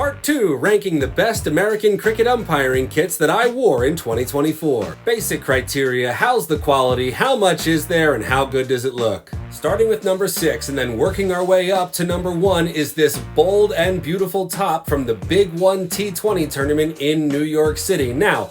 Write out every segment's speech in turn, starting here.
Part 2, ranking the best American cricket umpiring kits that I wore in 2024. Basic criteria: how's the quality, how much is there, and how good does it look? Starting with number 6 and then working our way up to number 1 is this bold and beautiful top from the Big One T20 tournament in New York City. Now,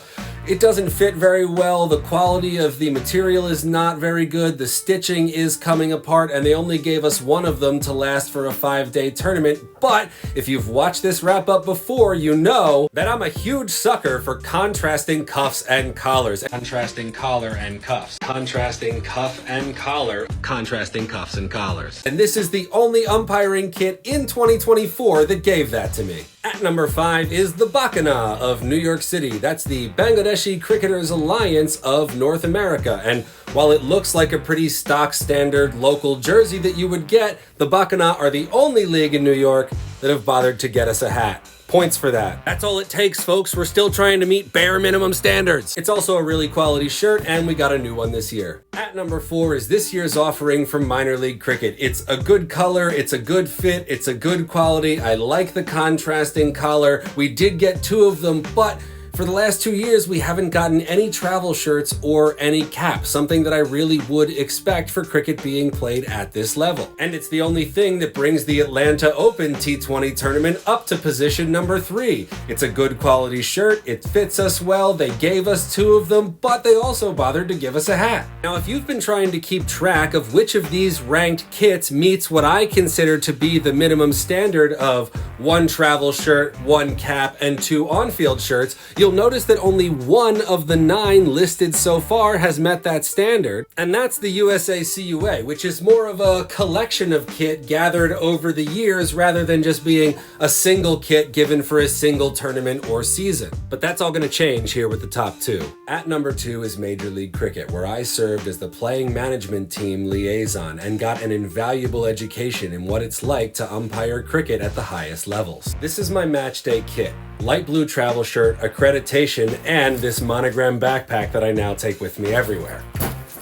it doesn't fit very well, the quality of the material is not very good, the stitching is coming apart, and they only gave us one of them to last for a 5-day tournament. But if you've watched this wrap up before, you know that I'm a huge sucker for contrasting cuffs and collars. Contrasting collar and cuffs. Contrasting cuff and collar. Contrasting cuffs and collars. And this is the only umpiring kit in 2024 that gave that to me. At number 5 is the Bakana of New York City. That's the Bangladeshi Cricketers Alliance of North America. And while it looks like a pretty stock standard local jersey that you would get, the Bakana are the only league in New York that have bothered to get us a hat. Points for that. That's all it takes, folks. We're still trying to meet bare minimum standards. It's also a really quality shirt, and we got a new one this year. At number 4 is this year's offering from minor league cricket. It's a good color, it's a good fit, it's a good quality. I like the contrasting collar. We did get 2 of them, but for the last 2 years, we haven't gotten any travel shirts or any caps, something that I really would expect for cricket being played at this level. And it's the only thing that brings the Atlanta Open T20 tournament up to position number 3. It's a good quality shirt, it fits us well, they gave us 2 of them, but they also bothered to give us a hat. Now, if you've been trying to keep track of which of these ranked kits meets what I consider to be the minimum standard of 1 travel shirt, 1 cap, and 2 on-field shirts, you'll notice that only 1 of the 9 listed so far has met that standard, and that's the USA CUA, which is more of a collection of kit gathered over the years rather than just being a single kit given for a single tournament or season. But that's all going to change here with the top 2. At number 2 is Major League Cricket, where I served as the playing management team liaison and got an invaluable education in what it's like to umpire cricket at the highest levels. This is my match day kit. Light blue travel shirt, accreditation, and this monogram backpack that I now take with me everywhere.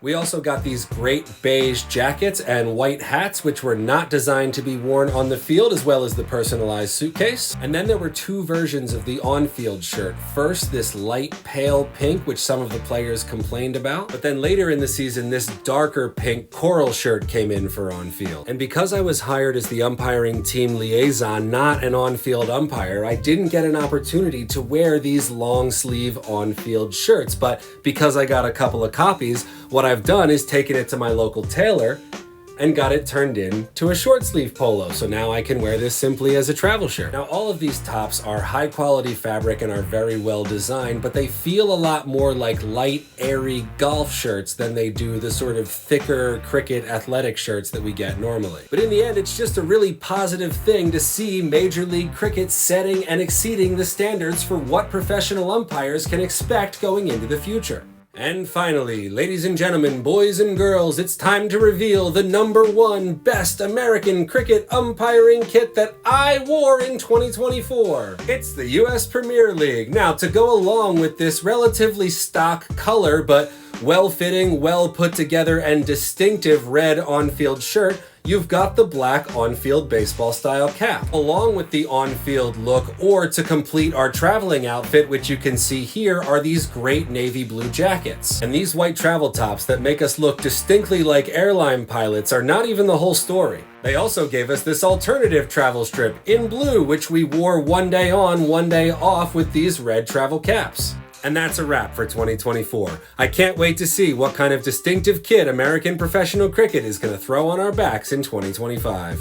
We also got these great beige jackets and white hats, which were not designed to be worn on the field, as well as the personalized suitcase. And then there were 2 versions of the on-field shirt. First, this light pale pink, which some of the players complained about. But then later in the season, this darker pink coral shirt came in for on-field. And because I was hired as the umpiring team liaison, not an on-field umpire, I didn't get an opportunity to wear these long sleeve on-field shirts. But because I got a couple of copies, what I've done is taken it to my local tailor and got it turned in to a short sleeve polo, so now I can wear this simply as a travel shirt. Now, all of these tops are high quality fabric and are very well designed, but they feel a lot more like light, airy golf shirts than they do the sort of thicker cricket athletic shirts that we get normally. But in the end, it's just a really positive thing to see Major League Cricket setting and exceeding the standards for what professional umpires can expect going into the future. And finally, ladies and gentlemen, boys and girls, it's time to reveal the number 1 best American cricket umpiring kit that I wore in 2024. It's the US Premier League. Now, to go along with this relatively stock color, but well-fitting, well-put together, and distinctive red on-field shirt, you've got the black on-field baseball style cap, along with the on-field look, or to complete our traveling outfit, which you can see here, are these great navy blue jackets. And these white travel tops that make us look distinctly like airline pilots are not even the whole story. They also gave us this alternative travel strip in blue, which we wore 1 day on, 1 day off with these red travel caps. And that's a wrap for 2024. I can't wait to see what kind of distinctive kit American professional cricket is going to throw on our backs in 2025.